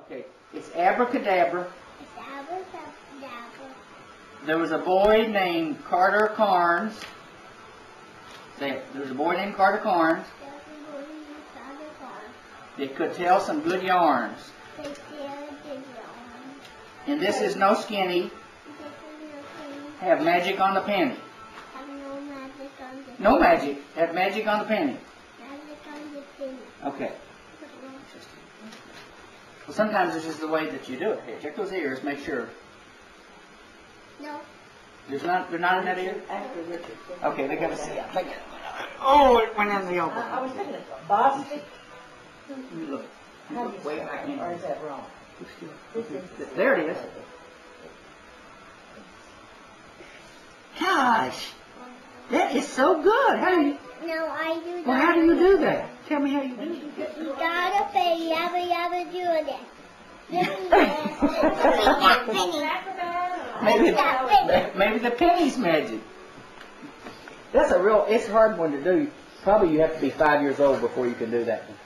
Okay, it's abracadabra. It's abracadabra. There was a boy named Carter Carnes. Say it. There was a boy named Carter Carnes that could tell some good yarns. And this is no skinny. Have magic on the penny. No magic. Have magic on the penny. Okay. Well, sometimes this is the way that you do it. Here, check those ears. Make sure. No. They're not in that ear? Okay, they got to see it. Oh, it went in the elbow. I was thinking of Boston. Look. How do you Way say back that? in. Or is that wrong? There it is. Gosh, that is so good. How do you? No, I do that. Well, how do you do that? Tell me how you do it. You gotta say yabba yabba do it. Maybe the penny's magic. That's a real. It's a hard one to do. Probably you have to be 5 years old before you can do that one.